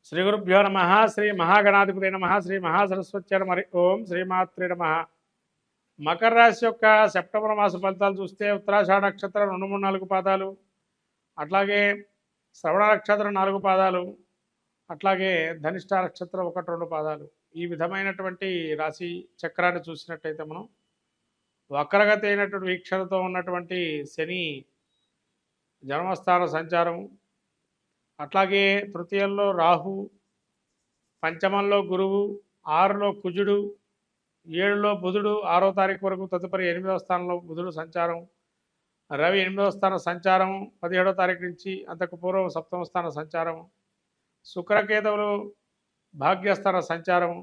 శ్రీ గురుభ్యో నమ. శ్రీ మహాగణాధిపతి నమ. శ్రీ మహాసరస్వత్య నమ. ఓం శ్రీమాత్రే నమ. మకర రాశి యొక్క సెప్టెంబర్ మాస ఫలితాలు చూస్తే ఉత్తరాషాఢ నక్షత్రం 2, 3, 4 పాదాలు, అట్లాగే శ్రవణ నక్షత్రం 4 పాదాలు, అట్లాగే ధనిష్ట నక్షత్రం 1, 2 పాదాలు. ఈ విధమైనటువంటి రాశి చక్రాన్ని చూసినట్టయితే మనం వక్రగతి అయినటువంటి వీక్షణతో ఉన్నటువంటి శని జన్మస్థాన సంచారం, అట్లాగే తృతీయంలో రాహు, పంచమంలో గురువు, 6లో కుజుడు, 7లో బుధుడు 6వ తారీఖు వరకు, తదుపరి 8వ స్థానంలో బుధుడు సంచారం, రవి 8వ స్థాన సంచారం 17వ తారీఖు నుంచి, అంతకు పూర్వం 7వ స్థాన సంచారం, శుక్రకేతువులు భాగ్యస్థాన సంచారం.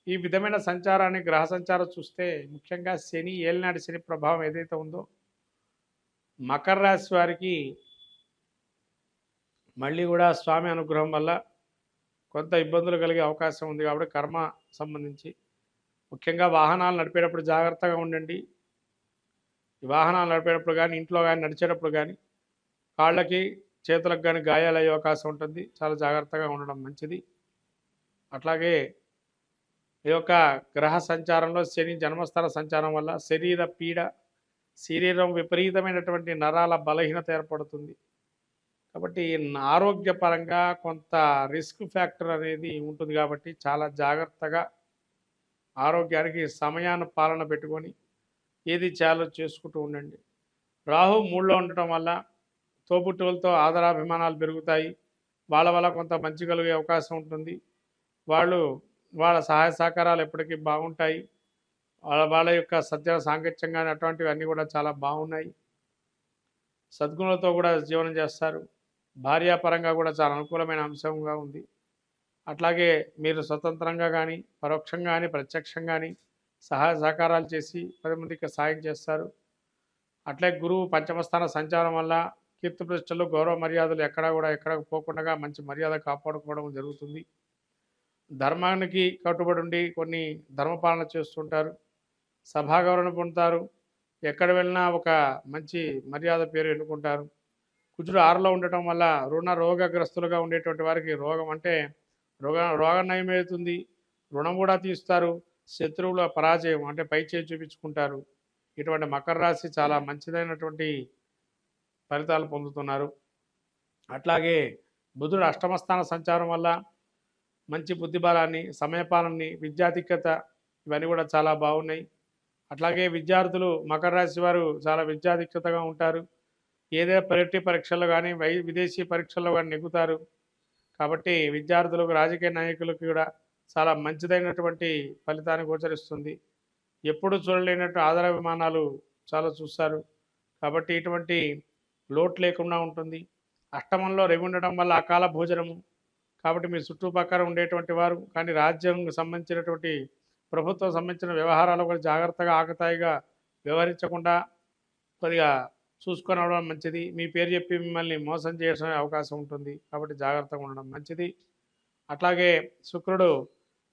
ఈ విధమైన సంచారాన్ని గ్రహ సంచారం చూస్తే ముఖ్యంగా శని ఏలినాటి శని ప్రభావం ఏదైతే ఉందో మకర రాశి వారికి మళ్ళీ కూడా స్వామి అనుగ్రహం వల్ల కొంత ఇబ్బందులు కలిగే అవకాశం ఉంది. కాబట్టి కర్మ సంబంధించి ముఖ్యంగా వాహనాలు నడిపేటప్పుడు జాగ్రత్తగా ఉండండి. ఈ వాహనాలు నడిపేటప్పుడు కానీ, ఇంట్లో కానీ, నడిచేటప్పుడు కానీ కాళ్ళకి చేతులకు కానీ గాయాలు అయ్యే అవకాశం ఉంటుంది. చాలా జాగ్రత్తగా ఉండడం మంచిది. అట్లాగే ఈ యొక్క గ్రహ సంచారంలో శని జన్మస్థాన సంచారం వల్ల శరీర పీడ, శరీరం విపరీతమైనటువంటి నరాల బలహీనత ఏర్పడుతుంది. కాబట్టి ఆరోగ్యపరంగా కొంత రిస్క్ ఫ్యాక్టర్ అనేది ఉంటుంది. కాబట్టి చాలా జాగ్రత్తగా ఆరోగ్యానికి సమయాన్ని పాలన పెట్టుకొని ఏది చేయాలో చేసుకుంటూ ఉండండి. రాహు 3లో ఉండటం వల్ల తోబుట్టువులతో ఆదరాభిమానాలు పెరుగుతాయి. వాళ్ళ వల్ల కొంత మంచి కలిగే అవకాశం ఉంటుంది. వాళ్ళ సహాయ సహకారాలు ఎప్పటికీ బాగుంటాయి. వాళ్ళ యొక్క సత్య సాంగత్యం కానీ అటువంటివి అన్నీ కూడా చాలా బాగున్నాయి. సద్గుణులతో కూడా జీవనం చేస్తారు. భార్యాపరంగా కూడా చాలా అనుకూలమైన అంశంగా ఉంది. అట్లాగే మీరు స్వతంత్రంగా కానీ, పరోక్షంగా కానీ, ప్రత్యక్షంగా కానీ సహాయ సహకారాలు చేసి 10 మందికి సాయం చేస్తారు. అట్లే గురువు పంచమస్థాన సంచారం వల్ల కీర్తి ప్రతిష్టలు, గౌరవ మర్యాదలు ఎక్కడ పోకుండా మంచి మర్యాద కాపాడుకోవడం జరుగుతుంది. ధర్మానికి కట్టుబడి ఉండి కొన్ని ధర్మపాలన చేస్తుంటారు. సభాగౌరవం పొందుతారు. ఎక్కడ వెళ్ళినా ఒక మంచి మర్యాద పేరు ఎన్నుకుంటారు. కుజుడు 6లో ఉండటం వల్ల రోగగ్రస్తులుగా ఉండేటువంటి వారికి రోగం అంటే రోగం నయమవుతుంది. రుణం కూడా తీస్తారు. శత్రువుల పరాజయం అంటే పై చేయి చూపించుకుంటారు. ఇటువంటి మకర రాశి చాలా మంచిదైనటువంటి ఫలితాలు పొందుతున్నారు. అట్లాగే బుధుడు అష్టమస్థాన సంచారం వల్ల మంచి బుద్ధిబలాన్ని, సమయపాలనని, విద్యాధిక్యత ఇవన్నీ కూడా చాలా బాగున్నాయి. అట్లాగే విద్యార్థులు మకర రాశి వారు చాలా విద్యాధిక్యతగా ఉంటారు. ఏదైనా పరీక్షల్లో కానీ, విదేశీ పరీక్షల్లో కానీ నెగ్గుతారు. కాబట్టి విద్యార్థులకు, రాజకీయ నాయకులకు కూడా చాలా మంచిదైనటువంటి ఫలితాన్ని గోచరిస్తుంది. ఎప్పుడు చూడలేనట్టు ఆదరాభిమానాలు చాలా చూస్తారు. కాబట్టి ఇటువంటి లోటు లేకుండా ఉంటుంది. అష్టమంలో రవి ఉండడం వల్ల అకాల భోజనము. కాబట్టి మీ చుట్టుపక్కల ఉండేటువంటి వారు కానీ, రాజ్యాంగం సంబంధించినటువంటి ప్రభుత్వం సంబంధించిన వ్యవహారాలు కూడా జాగ్రత్తగా ఆకతాయిగా వ్యవహరించకుండా కొద్దిగా చూసుకొని అవడం మంచిది. మీ పేరు చెప్పి మిమ్మల్ని మోసం చేసే అవకాశం ఉంటుంది. కాబట్టి జాగ్రత్తగా ఉండడం మంచిది. అట్లాగే శుక్రుడు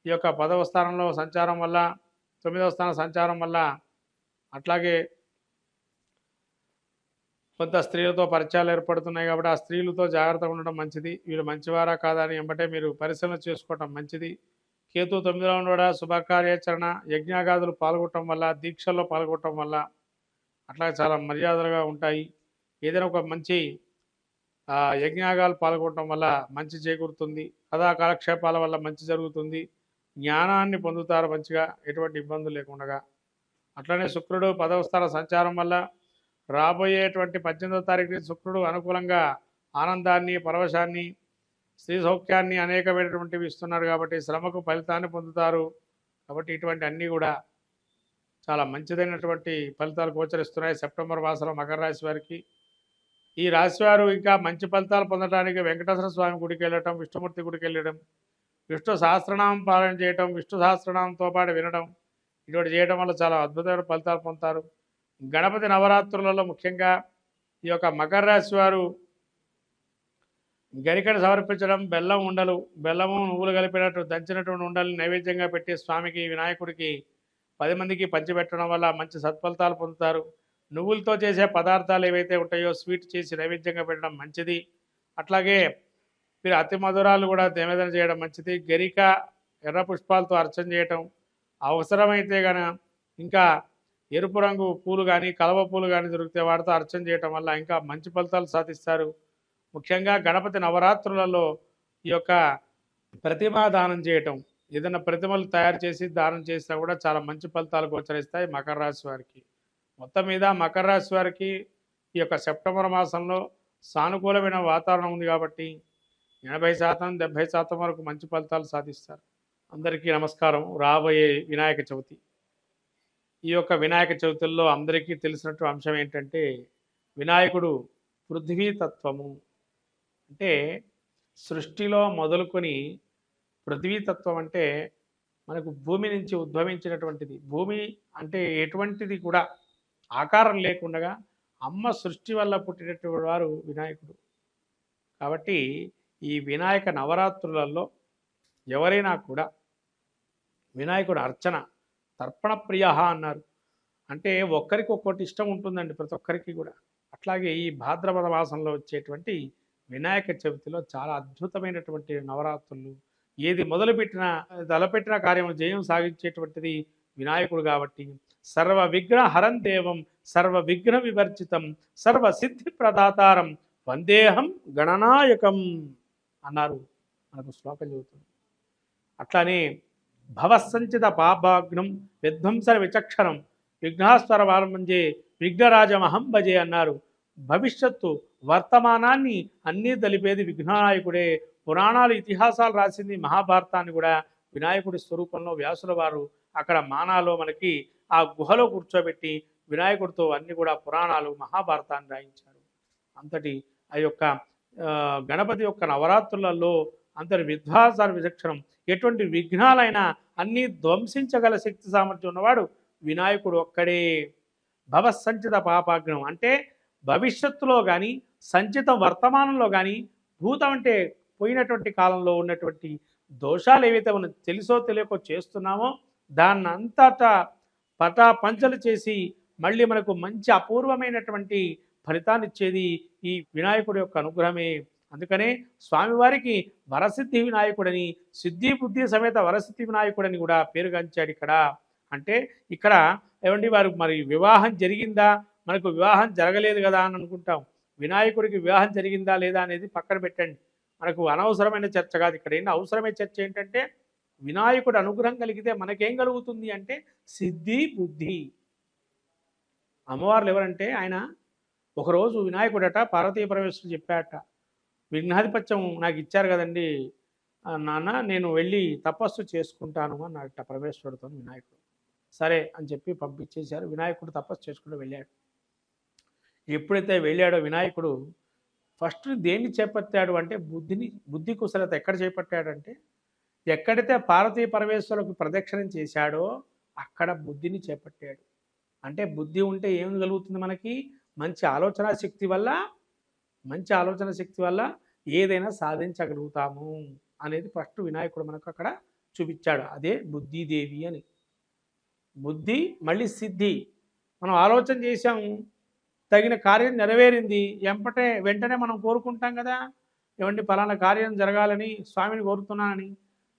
ఈ యొక్క 10వ స్థానంలో సంచారం వల్ల, 9వ స్థానం సంచారం వల్ల అట్లాగే కొంత స్త్రీలతో పరిచయాలు ఏర్పడుతున్నాయి. కాబట్టి ఆ స్త్రీలతో జాగ్రత్తగా ఉండడం మంచిది. వీళ్ళు మంచివారా కాదా అని వెంబటే మీరు పరిశీలన చేసుకోవటం మంచిది. కేతు 9లో ఉండడం శుభకార్యాచరణ, యజ్ఞాగాదులు పాల్గొనడం వల్ల, దీక్షల్లో పాల్గొనడం వల్ల అట్లాగే చాలా మర్యాదలుగా ఉంటాయి. ఏదైనా ఒక మంచి యజ్ఞాగాలు పాల్గొనడం వల్ల మంచి చేకూరుతుంది. కథా కాలక్షేపాల వల్ల మంచి జరుగుతుంది. జ్ఞానాన్ని పొందుతారు మంచిగా, ఎటువంటి ఇబ్బందులు లేకుండా. అట్లనే శుక్రుడు 10వ స్థాన సంచారం వల్ల రాబోయేటువంటి 18వ తారీఖు శుక్రుడు అనుకూలంగా ఆనందాన్ని, పరవశాన్ని, స్త్రీ సౌఖ్యాన్ని అనేకమైనటువంటివి ఇస్తున్నారు. కాబట్టి శ్రమకు ఫలితాన్ని పొందుతారు. కాబట్టి ఇటువంటి అన్నీ కూడా చాలా మంచిదైనటువంటి ఫలితాలు గోచరిస్తున్నాయి సెప్టెంబర్ మాసంలో మకర రాశి వారికి. ఈ రాశివారు ఇంకా మంచి ఫలితాలు పొందడానికి వెంకటేశ్వర స్వామి గుడికి వెళ్ళటం, విష్ణుమూర్తి గుడికి వెళ్ళడం, విష్ణు సహస్రనామం పాలన చేయటం, విష్ణు సహస్రనామంతో పాటు వినడం, ఇటువంటి చేయడం వల్ల చాలా అద్భుతమైన ఫలితాలు పొందుతారు. గణపతి నవరాత్రులలో ముఖ్యంగా ఈ యొక్క మకర రాశి వారు గరికను సమర్పించడం, బెల్లం ఉండలు, బెల్లము నువ్వులు కలిపినట్టు దంచినటువంటి ఉండల్ని నైవేద్యంగా పెట్టి స్వామికి, వినాయకుడికి 10 మందికి పంచిపెట్టడం వల్ల మంచి సత్ఫలితాలు పొందుతారు. నువ్వులతో చేసే పదార్థాలు ఏవైతే ఉంటాయో స్వీట్ చేసి నైవేద్యంగా పెట్టడం మంచిది. అట్లాగే మీరు అతి మధురాలు కూడా నివేదన చేయడం మంచిది. గరిక ఎర్ర పుష్పాలతో అర్చన చేయటం, అవసరమైతే గన ఇంకా ఎరుపు రంగు పూలు కానీ కలవ పూలు కానీ దొరికితే వాటితో అర్చన చేయటం వల్ల ఇంకా మంచి ఫలితాలు సాధిస్తారు. ముఖ్యంగా గణపతి నవరాత్రులలో ఈ యొక్క ప్రతిమా దానం చేయటం, ఏదైనా ప్రతిమలు తయారు చేసి దానం చేసినా కూడా చాలా మంచి ఫలితాలు గోచరిస్తాయి మకర రాశి వారికి. మొత్తం మీద మకర రాశి వారికి ఈ యొక్క సెప్టెంబర్ మాసంలో సానుకూలమైన వాతావరణం ఉంది కాబట్టి 80% 70% వరకు మంచి ఫలితాలు సాధిస్తారు. అందరికీ నమస్కారం. రాబోయే వినాయక చవితి, ఈ యొక్క వినాయక చవితుల్లో అందరికీ తెలిసినట్టు అంశం ఏంటంటే వినాయకుడు పృథ్వీ తత్వము. అంటే సృష్టిలో మొదలుకొని పృథ్వీతత్వం అంటే మనకు భూమి నుంచి ఉద్భవించినటువంటిది. భూమి అంటే ఎటువంటిది కూడా ఆకారం లేకుండా అమ్మ సృష్టి వల్ల పుట్టినటువంటి వారు వినాయకుడు. కాబట్టి ఈ వినాయక నవరాత్రులలో ఎవరైనా కూడా వినాయకుడు అర్చన తర్పణ ప్రియ అన్నారు. అంటే ఒక్కరికి ఒక్కొక్కటి ఇష్టం ఉంటుందండి ప్రతి ఒక్కరికి కూడా. అట్లాగే ఈ భాద్రపద మాసంలో వచ్చేటువంటి వినాయక చవితిలో చాలా అద్భుతమైనటువంటి నవరాత్రులు. ఏది మొదలుపెట్టినా తలపెట్టిన కార్యం జయం సాగించేటువంటిది వినాయకుడు కాబట్టి సర్వ విఘ్న హరం దేవం సర్వ విఘ్న వివర్జితం సర్వ సిద్ధి ప్రదాతారం వందేహం గణనాయకం అన్నారు. మనకు శ్లోకం చెబుతుంది. అట్లానే భవసంచిత పాపాగ్నం విధ్వంసర విచక్షణం విఘ్నాస్వర వారంభంజే విఘ్నరాజమహం భజే అన్నారు. భవిష్యత్తు వర్తమానాన్ని అన్నీ తెలిపేది విఘ్ననాయకుడే. పురాణాలు ఇతిహాసాలు రాసింది మహాభారతాన్ని కూడా వినాయకుడి స్వరూపంలో వ్యాసుల వారు అక్కడ మానాలో మనకి ఆ గుహలో కూర్చోబెట్టి వినాయకుడితో అన్ని కూడా పురాణాలు మహాభారతాన్ని రాయించారు. అంతటి ఆ యొక్క గణపతి యొక్క నవరాత్రులలో అంతటి విధ్వాసార విచక్షణం, ఎటువంటి విఘ్నాలైనా అన్నీ ధ్వంసించగల శక్తి సామర్థ్యం ఉన్నవాడు వినాయకుడు ఒక్కడే. భవసంచిత పాపాగ్నం అంటే భవిష్యత్తులో కానీ సంచితం వర్తమానంలో కానీ భూతం అంటే పోయినటువంటి కాలంలో ఉన్నటువంటి దోషాలు ఏవైతే మనం తెలుసో తెలియకో చేస్తున్నామో దాన్ని అంతటా పటాపంచలు చేసి మళ్ళీ మనకు మంచి అపూర్వమైనటువంటి ఫలితాన్ని ఇచ్చేది ఈ వినాయకుడి యొక్క అనుగ్రహమే. అందుకనే స్వామివారికి వరసిద్ధి వినాయకుడని, సిద్ధి బుద్ధి సమేత వరసిద్ధి వినాయకుడని కూడా పేరుగాంచాడు ఇక్కడ. అంటే ఇక్కడ ఏమండి వారు మరి వివాహం జరిగిందా, మనకు వివాహం జరగలేదు కదా అని అనుకుంటాం. వినాయకుడికి వివాహం జరిగిందా లేదా అనేది పక్కన పెట్టండి, మనకు అనవసరమైన చర్చ కాదు. ఇక్కడ ఏంటి అవసరమైన చర్చ ఏంటంటే వినాయకుడు అనుగ్రహం కలిగితే మనకేం కలుగుతుంది అంటే సిద్ధి బుద్ధి. అమ్మవార్లు ఎవరంటే ఆయన ఒకరోజు వినాయకుడట పార్వతీ పరమేశ్వరుడు చెప్పాట, విఘ్నాధిపత్యం నాకు ఇచ్చారు కదండి నాన్న, నేను వెళ్ళి తపస్సు చేసుకుంటాను అన్నట పరమేశ్వరుడితో వినాయకుడు. సరే అని చెప్పి పంపించేశారు. వినాయకుడు తపస్సు చేసుకుంటూ వెళ్ళాడు. ఎప్పుడైతే వెళ్ళాడో వినాయకుడు ఫస్ట్ దేన్ని చేపట్టాడు అంటే బుద్ధి కుశలత ఎక్కడ చేపట్టాడంటే ఎక్కడైతే పార్వతీ పరమేశ్వరులకు ప్రదక్షిణం చేశాడో అక్కడ బుద్ధిని చేపట్టాడు. అంటే బుద్ధి ఉంటే ఏం కలుగుతుంది మనకి, మంచి ఆలోచన శక్తి వల్ల ఏదైనా సాధించగలుగుతాము అనేది ఫస్ట్ వినాయకుడు మనకు అక్కడ చూపించాడు. అదే బుద్ధిదేవి అని. బుద్ధి మళ్ళీ సిద్ధి, మనం ఆలోచన చేశాము, తగిన కార్యం నెరవేరింది, వెంటనే మనం కోరుకుంటాం కదా, ఏమంటే ఫలానా కార్యం జరగాలని స్వామిని కోరుతున్నానని.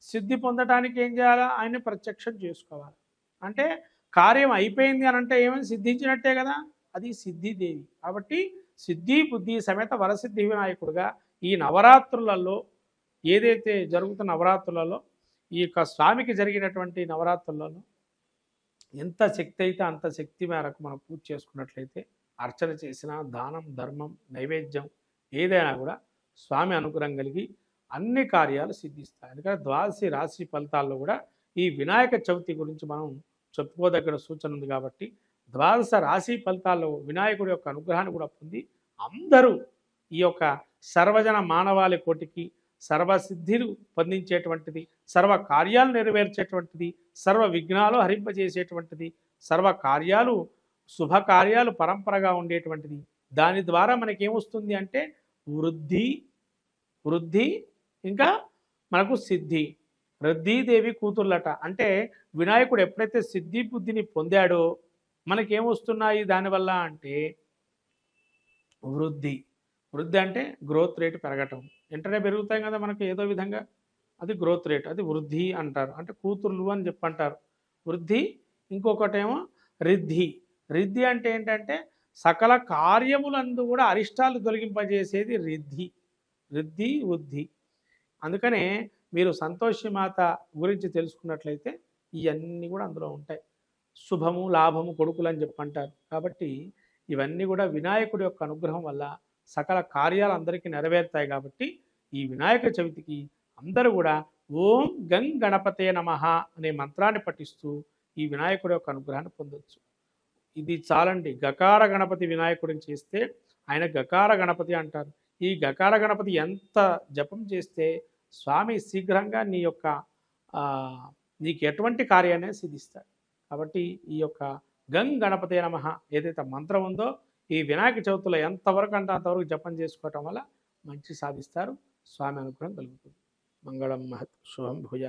సిద్ధి పొందటానికి ఏం చేయాలా, ఆయన్ని ప్రత్యక్షం చేసుకోవాలి. అంటే కార్యం అయిపోయింది అని అంటే ఏమైనా సిద్ధించినట్టే కదా, అది సిద్ధిదేవి. కాబట్టి సిద్ధి బుద్ధి సమేత వరసిద్ధి వినాయకుడుగా ఈ నవరాత్రులలో ఏదైతే జరుగుతున్న నవరాత్రులలో ఈ యొక్క స్వామికి జరిగినటువంటి నవరాత్రులలో ఎంత శక్తి అయితే అంత శక్తి మేరకు మనం పూజ చేసుకున్నట్లయితే అర్చన చేసిన దానం ధర్మం నైవేద్యం ఏదైనా కూడా స్వామి అనుగ్రహం కలిగి అన్ని కార్యాలు సిద్ధిస్తాయి. అందుకని ద్వాదశి రాశి ఫలితాల్లో కూడా ఈ వినాయక చవితి గురించి మనం చెప్పుకోదగిన సూచన ఉంది. కాబట్టి ద్వాదశ రాశి ఫలితాల్లో వినాయకుడి యొక్క అనుగ్రహాన్ని కూడా పొంది అందరూ ఈ యొక్క సర్వజన మానవాళి కోటికి సర్వసిద్ధిలు పొందించేటువంటిది, సర్వ కార్యాలు నెరవేర్చేటువంటిది, సర్వ విఘ్నాలు హరింపజేసేటువంటిది, సర్వ కార్యాలు శుభకార్యాలు పరంపరగా ఉండేటువంటిది. దాని ద్వారా మనకేమొస్తుంది అంటే వృద్ధి ఇంకా మనకు సిద్ధి. రుద్ధిదేవి కూతుర్లట. అంటే వినాయకుడు ఎప్పుడైతే సిద్ధి బుద్ధిని పొందాడో మనకేమొస్తున్నాయి దానివల్ల అంటే వృద్ధి అంటే గ్రోత్ రేట్ పెరగటం. వెంటనే పెరుగుతాయి కదా మనకి ఏదో విధంగా, అది గ్రోత్ రేట్, అది వృద్ధి అంటారు. అంటే కూతుర్లు అని చెప్పంటారు. వృద్ధి. ఇంకొకటేమో రిద్ధి. రిద్ధి అంటే ఏంటంటే సకల కార్యములందు కూడా అరిష్టాలు తొలగింపజేసేది రిద్ధి. రిద్ధి, వృద్ధి. అందుకనే మీరు సంతోషి మాత గురించి తెలుసుకున్నట్లయితే ఇవన్నీ కూడా అందులో ఉంటాయి. శుభము, లాభము, కొడుకులు అని చెప్పంటారు. కాబట్టి ఇవన్నీ కూడా వినాయకుడి యొక్క అనుగ్రహం వల్ల సకల కార్యాలు అందరికీ నెరవేరుతాయి. కాబట్టి ఈ వినాయక చవితికి అందరూ కూడా ఓం గం గణపతే నమః అనే మంత్రాన్ని పఠిస్తూ ఈ వినాయకుడి యొక్క అనుగ్రహాన్ని పొందొచ్చు. ఇది చాలండి. గకార గణపతి వినాయకుడిని చేస్తే ఆయన గకార గణపతి అంటారు. ఈ గకార గణపతి ఎంత జపం చేస్తే స్వామి శీఘ్రంగా నీ యొక్క నీకు ఎటువంటి కార్యాన్ని సిద్ధిస్తాడు. కాబట్టి ఈ యొక్క గం గణపతే నమః ఏదైతే మంత్రం ఉందో ఈ వినాయక చవితిలో ఎంతవరకు అంటే అంతవరకు జపం చేసుకోవటం వల్ల మంచి సాధిస్తారు. స్వామి అనుగ్రహం కలుగుతుంది. మంగళం మహత్ శుభం భూయా.